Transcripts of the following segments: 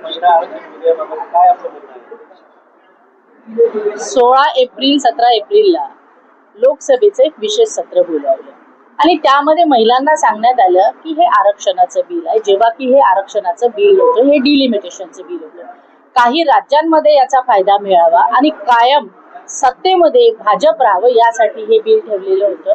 महिला आरक्षण विधेयकाबाबत काय आपलं म्हणणं आहे? 16 एप्रिल 17 एप्रिलला लोकसभेचं एक विशेष सत्र बोलावलं आणि त्यामध्ये महिलांना सांगण्यात आलं की हे आरक्षणाचं बिल आहे. जेव्हा की हे आरक्षणाचं बिल होतं, हे डिलिमिटेशनचं बिल होतं. काही राज्यांमध्ये याचा फायदा मिळावा आणि कायम सत्तेमध्ये भाजप राहावं यासाठी हे बिल ठेवलेलं होतं.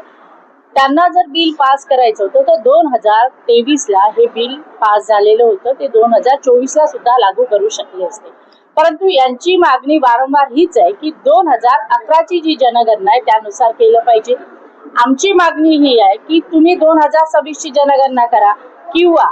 त्यांना जर बिल पास करायचं होतं तर 2023ला हे बिल पास झालेलं होतं. ते 2024ला सुद्धा लागू करू शकले असते. परंतु यांची मागणी वारंवार हीच आहे की 2011ची जी जनगणना आहे त्यानुसार केलं पाहिजे. आमची मागणी ही आहे की तुम्ही 2026ची जनगणना करा किंवा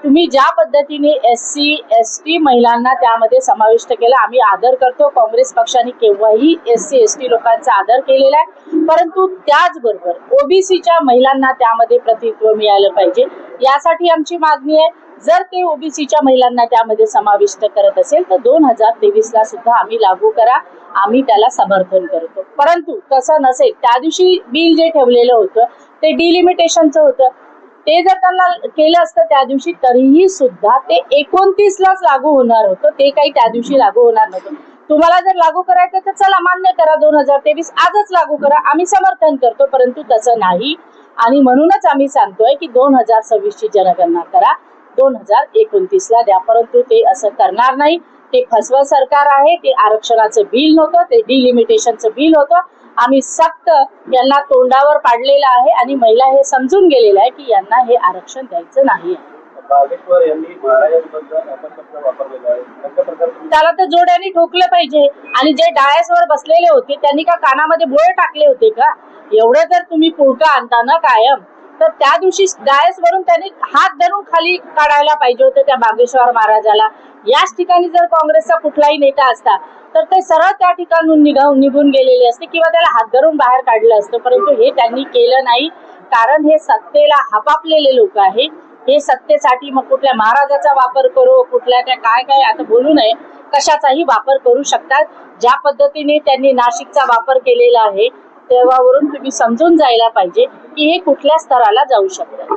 तुम्ही ज्या पद्धतीने SC ST महिलांना त्यामध्ये समाविष्ट केलं. आम्ही आदर करतो. काँग्रेस पक्षाने केव्हाही SC ST लोकांचा आदर केलेला आहे. परंतु त्याचबरोबर OBCच्या महिलांना त्यामध्ये प्रतिनिधित्व मिळालं पाहिजे. यासाठी आमची मागणी आहे. जर ते OBCच्या महिलांना त्यामध्ये समाविष्ट करत असेल तर 2023ला सुद्धा आम्ही लागू करा. आम्ही त्याला समर्थन करतो. परंतु तसं नसेल, त्या दिवशी बिल जे ठेवलेलं होतं ते डिलिमिटेशनचं होतं. ते जर त्यांना केलं असतं त्या दिवशी तरीही सुद्धा ते 29लाच लागू होणार होतं. ते काही त्या दिवशी लागू होणार नव्हतं. तुम्हाला जर लागू करायचं तर चला मान्य करा, 2023 आजच लागू करा. आम्ही समर्थन करतो. परंतु तसं नाही आणि म्हणूनच आम्ही सांगतोय की 2026ची जनगणना करा, 2029ला द्या. परंतु ते असं करणार नाही. ते फसवं सरकार आहे. ते आरक्षणाचं बिल नव्हतं, ते डिलिमिटेशनचं बिल होतं. आम्ही सक्त यांना तोंडावर पाडलेलं आहे आणि महिला हे समजून गेलेलं आहे की यांना हे आरक्षण द्यायचं नाही. बागेश्वर यांनी महाराजांबद्दल अपशब्द वापरलेला आहे. त्याला तर जोड्याने ठोकलं पाहिजे. आणि जे डायसवर बसलेले होते त्यांनी का कानामध्ये बोळे टाकले होते का? एवढं जर तुम्ही पुळका आणता ना कायम, तर त्या दिवशी डायसवरून त्यांनी हात धरून खाली काढायला पाहिजे होतं त्या बागेश्वर महाराजाला. याच ठिकाणी जर काँग्रेसचा कुठलाही नेता असता तर ते सरळ त्या ठिकाणून निघून गेलेले असते किंवा त्याला हात धरून बाहेर काढलं असतं. परंतु हे त्यांनी केलं नाही. कारण हे सत्तेला हपापलेले लोक आहे. हे सत्तेसाठी मग कुठल्या महाराजाचा वापर करू, कुठल्या त्या काय आता बोलू नये, कशाचाही वापर करू शकतात. ज्या पद्धतीने त्यांनी नाशिकचा वापर केलेला आहे तेव्हावरून तुम्ही समजून जायला पाहिजे की हे कुठल्या स्तराला जाऊ शकतात.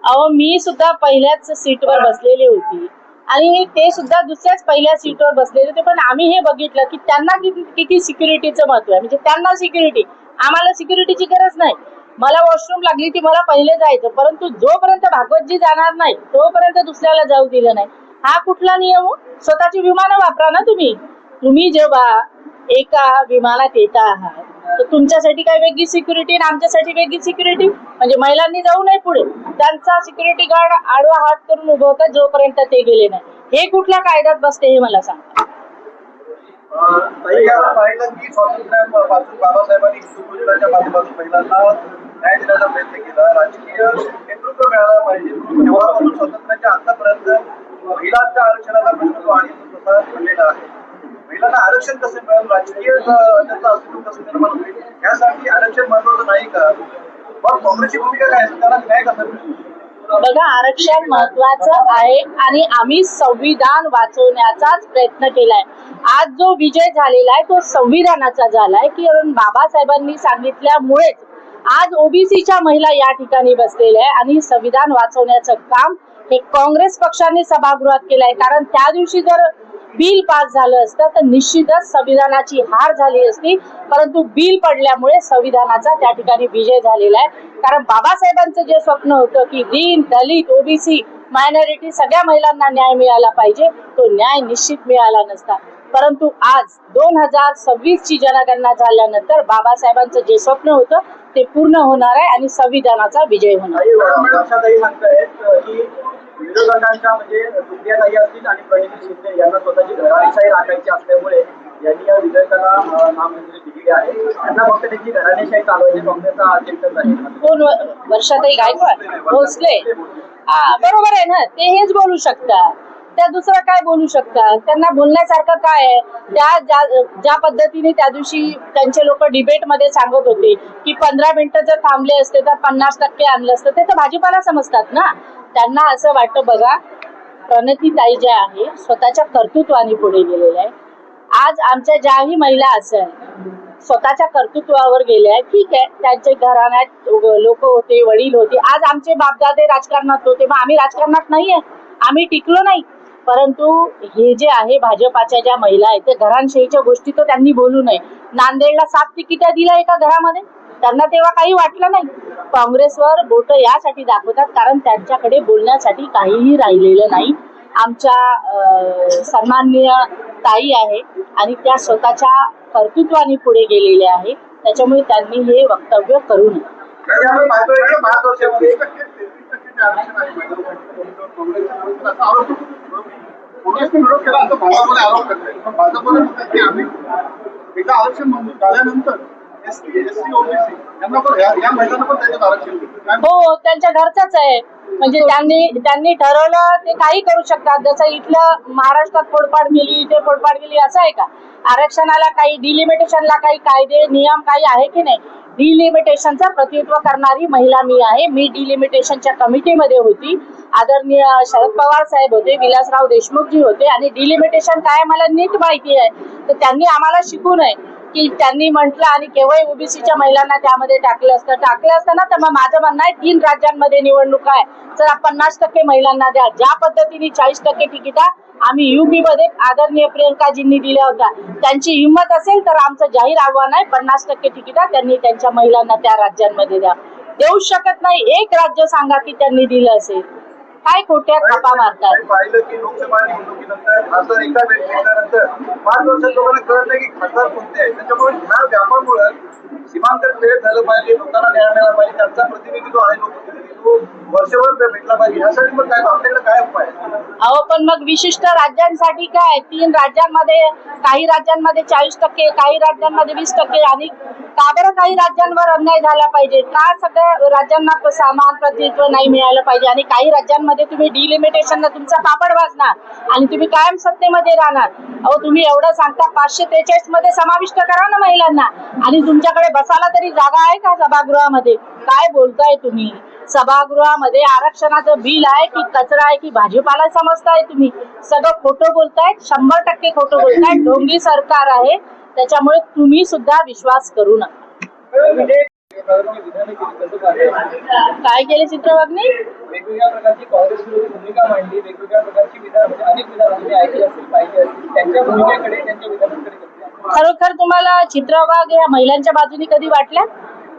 अहो, मी सुद्धा पहिल्याच सीटवर बसलेली होती आणि ते सुद्धा दुसऱ्याच पहिल्या सीटवर बसलेले होते. पण आम्ही हे बघितलं की त्यांना किती सिक्युरिटीचं महत्व आहे. म्हणजे त्यांना सिक्युरिटी, आम्हाला सिक्युरिटीची गरज नाही. मला वॉशरूम लागली ती मला पहिले जायचं, परंतु जोपर्यंत भागवतजी जाणार नाही तोपर्यंत दुसऱ्याला जाऊ दिलं नाही. हा कुठला नियम? स्वतःची विमानं वापरा ना तुम्ही जेव्हा एका विमानात येता आहात तर तुमच्यासाठी काय वेगळी सिक्युरिटी आणि आमच्यासाठी वेगळी सिक्युरिटी? म्हणजे महिलांनी जाऊ नये पुढे, त्यांचा सिक्युरिटी गार्ड आडवा हात करून उभं होता जोपर्यंत ते गेले नाही. हे कुठल्या कायद्यात बसते हे मला सांगा. पाहिलं की स्वातंत्र्यापासून बाबासाहेबांनी हिंदू माध्यमातून महिलांना न्याय देण्याचा प्रयत्न केला. राजकीय नेतृत्व मिळालं पाहिजे. तेव्हापासून स्वातंत्र्याच्या आतापर्यंत महिलांच्या आरक्षणाचा प्रश्न तो आणि स्वतः ठरलेला आहे. महिलांना आरक्षण कसं मिळेल, राजकीय त्याचं अस्तित्व कसं निर्माण होईल, यासाठी आरक्षण महत्वाचं नाही का? मग काँग्रेसची भूमिका काय असेल, त्याला न्याय कसा मिळेल? बघा, आरक्षण महत्वाचं आहे आणि आम्ही संविधान वाचवण्याचाच प्रयत्न केलाय. आज जो विजय झालेला आहे तो संविधानाचा झालाय की बाबासाहेबांनी सांगितल्यामुळेच आज OBCच्या महिला या ठिकाणी बसलेल्या आहे आणि संविधान वाचवण्याचं काम हे काँग्रेस पक्षाने सभागृहात केलंय. कारण त्या दिवशी जर बिल पास झालं असतं तर निश्चितच संविधानाची हार झाली असती. परंतु बिल पडल्यामुळे संविधानाचा त्या ठिकाणी विजय झालेला आहे. कारण बाबासाहेबांचं जे स्वप्न होतं की दीन, दलित, OBC, मायनॉरिटी सगळ्या महिलांना न्याय मिळाला पाहिजे, तो न्याय निश्चित मिळाला नसता. परंतु आज 2026ची जनगणना झाल्यानंतर बाबासाहेबांचं जे स्वप्न होतं ते पूर्ण होणार आहे आणि संविधानाचा विजय होणार आहे. विरोधकांच्या म्हणजे दुर्गाताई असतील आणि प्रणिती शिंदे यांना स्वतःची घराणेशाही राखायची असल्यामुळे यांनी या विधेयकाला नामंजुरी दिलेली आहे. त्यांना फक्त त्यांची घराणेशाही चालवायची काँग्रेसचा अजेंडाच आहे. कोण? वर्षाताई गायकवाड, भोसले. बरोबर आहे ना, ते हेच बोलू शकतात. त्या दुसरं काय बोलू शकतात? त्यांना बोलण्यासारखं काय आहे? ज्या पद्धतीने त्या दिवशी त्यांचे लोक डिबेटमध्ये सांगत होते की 15 मिनिटं जर थांबले असते तर 50% आणलं असतं, ते तर भाजीपाला समजतात ना. त्यांना असं वाटतं. बघा, प्रणितीताई ज्या आहे स्वतःच्या कर्तृत्वाने पुढे गेलेल्या आहे. आज आमच्या ज्याही महिला असेल स्वतःच्या कर्तृत्वावर गेले आहे. ठीक आहे, त्यांचे घराण्यात लोक होते, वडील होते. आज आमचे बापदादे राजकारणात होते, मग आम्ही राजकारणात नाहीये, आम्ही टिकलो नाही. परंतु हे जे आहे भाजपाच्या ज्या महिला आहेत ते घराणशाहीच्या गोष्टी तर त्यांनी बोलू नये. नांदेडला 7 तिकिटा दिल्या एका घरामध्ये, त्यांना तेव्हा काही वाटलं नाही. काँग्रेसवर बोट यासाठी दाखवतात कारण त्यांच्याकडे बोलण्यासाठी काहीही राहिलेलं नाही. आमच्या सन्माननीय ताई आहे आणि त्या स्वतःच्या कर्तृत्वाने पुढे गेलेल्या आहे, त्याच्यामुळे त्यांनी हे वक्तव्य करू नये. म्हणजे आपण पाहतोय की 5 वर्षामध्ये काँग्रेसने विरोध केला असं भाजपने आरोप करताय. पण भाजपने म्हणतात की आम्ही एकदा आरक्षण मंजूर झाल्यानंतर एससी ओबीसी यांना पण या महिलांना पण त्याच्यात आरक्षण देऊ. हो, त्यांच्या घरचंच आहे. म्हणजे त्यांनी ठरवलं ते काही करू शकतात. जसं इथलं महाराष्ट्रात फोडपाड गेली, ते फोडपाड गेली असं आहे का? आरक्षणाला काही डिलिमिटेशनला काही कायदे नियम काही आहे की नाही? डिलिमिटेशनचं प्रतिनिधित्व करणारी महिला मी आहे. मी डिलिमिटेशनच्या कमिटीमध्ये होती. आदरणीय शरद पवार साहेब होते, विलासराव देशमुखजी होते आणि डिलिमिटेशन काय मला नीट माहिती आहे. तर त्यांनी आम्हाला शिकू नये की त्यांनी म्हटलं आणि केवळ ओबीसीच्या महिलांना त्यामध्ये टाकलं असतं ना. तर मग माझं म्हणणं आहे 3 राज्यांमध्ये निवडणूक आहे, जर 50% महिलांना द्या. ज्या पद्धतीने 40% तिकिटा आम्ही युपी मध्ये आदरणीय प्रियंकाजींनी दिल्या होत्या, त्यांची हिंमत असेल तर आमचं जाहीर आव्हान आहे 50% तिकिटा त्यांनी त्यांच्या महिलांना त्या राज्यांमध्ये द्या. देऊ शकत नाही एक राज्य सांगा की त्यांनी दिलं असेल. काय खोट्या थापा मारतात. पाहिलं की लोकसभा निवडणुकीनंतर असं एका व्यक्तीनंतर 5 वर्षात लोकांना कळत नाही की खासदार कोणते आहे. त्याच्यामुळे ह्या व्यापामुळे सीमांकन क्लिअर झालं पाहिजे, लोकांना न्याय मिळाला पाहिजे, त्यांचा प्रतिनिधी जो आहे लोकप्रतिनिधी तो वर्षभर भेटला पाहिजे. यासाठी मग काय आपल्याकडे काय उपाय आहे? अहो पण मग विशिष्ट राज्यांसाठी काय 3 राज्यांमध्ये काही राज्यांमध्ये 40%, काही राज्यांमध्ये 20% आणि का बरं काही राज्यांवर अन्याय झाला पाहिजे? का सगळ्या राज्यांना समान प्रतिनिधित्व नाही मिळालं पाहिजे? आणि काही राज्यांमध्ये तुम्ही डिलिमिटेशनला तुमचा पापड वाजणार आणि तुम्ही कायम सत्तेमध्ये राहणार. अहो तुम्ही एवढं सांगता 543 मध्ये समाविष्ट करा ना महिलांना, आणि तुमच्याकडे बसायला तरी जागा आहे का सभागृहामध्ये? काय बोलताय तुम्ही? सभागृहामध्ये आरक्षणाचं बिल आहे की कचरा आहे की भाजीपाला समजताय तुम्ही? सगळं खोटं बोलताय, 100% खोटं बोलताय. ढोंगी सरकार आहे, त्याच्यामुळे तुम्ही सुद्धा विश्वास करू नका. काय केले चित्रवागणी? वेगवेगळ्या प्रकारची काँग्रेस विरोधी भूमिका मांडली, वेगवेगळ्या प्रकारची विधान म्हणजे अनेक विधान म्हणजे ऐकले असतील, पाहिजे असतील, त्यांच्या भूमिकेकडे त्यांच्या विधानाकडे खरोखर तुम्हाला चित्रवाघ या महिलांच्या बाजूने कधी वाटल्या?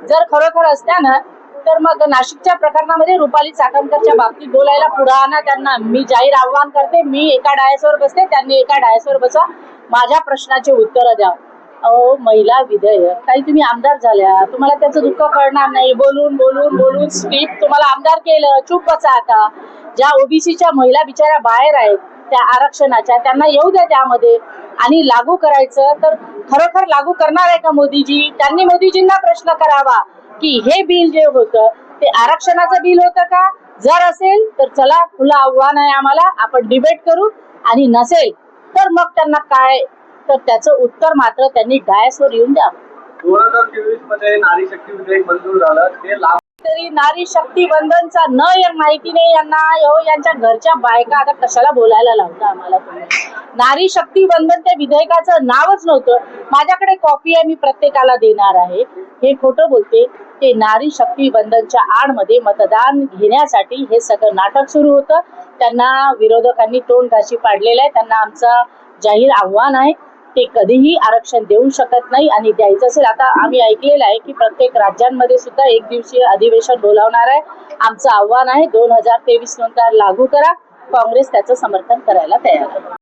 जर खरोखर असत्या ना तर मग नाशिकच्या प्रकरणामध्ये रुपाली चाकणकरच्या बाबतीत बोलायला पुढे आणा त्यांना. मी जाहीर आव्हान करते, मी एका डायसवर बसते, त्यांनी एका डायसवर बसा, माझ्या प्रश्नाचे उत्तर द्या. अहो महिला विधेयक, काही तुम्ही आमदार झाल्या, तुम्हाला त्याचं दुःख कळणार नाही. बोलून बोलून बोलून स्क्रिप्ट तुम्हाला आमदार केलं, चूप बसा आता. ज्या ओबीसीच्या महिला बिचाऱ्या बाहेर आहेत त्या आरक्षणाच्या, त्यांना येऊ द्या त्यामध्ये आणि लागू करायचं. तर खरोखर लागू करणार आहे का मोदीजी? त्यांनी मोदीजींना प्रश्न करावा की हे बिल जे होतं ते आरक्षणाचं बिल होतं का? जर असेल तर चला, खुलं आव्हान आहे आम्हाला, आपण डिबेट करू, आणि नसेल तर मग त्यांना काय, तर त्याचं उत्तर मात्र त्यांनी डायसवर येऊन द्या. 2023 मध्ये नारी शक्ती विधेयक मंजूर झालं, ते तरी नारी शक्ती बंधनचा माहिती नाही यांना. यांच्या घरच्या बायका आता कशाला बोलायला लावता आम्हाला तुम्ही? नारी शक्ती बंधन त्या विधेयकाचं नावच नव्हतं. माझ्याकडे कॉपी आहे, मी प्रत्येकाला देणार आहे. हे खोटं बोलते. ते नारी शक्ती बंधनच्या आडमध्ये मतदान घेण्यासाठी हे सगळं नाटक सुरू होतं. त्यांना विरोधकांनी तोंड घाशी पाडलेलं आहे. त्यांना आमचं जाहीर आव्हान आहे, ते कधीही आरक्षण देऊ शकत नाही. आणि द्यायचं असेल, आता आम्ही ऐकलेलं आहे की प्रत्येक राज्यांमध्ये सुद्धा 1 दिवसीय अधिवेशन बोलावणार आहे. आमचं आव्हान आहे 2023 नंतर लागू करा. काँग्रेस त्याचं समर्थन करायला तयार आहे.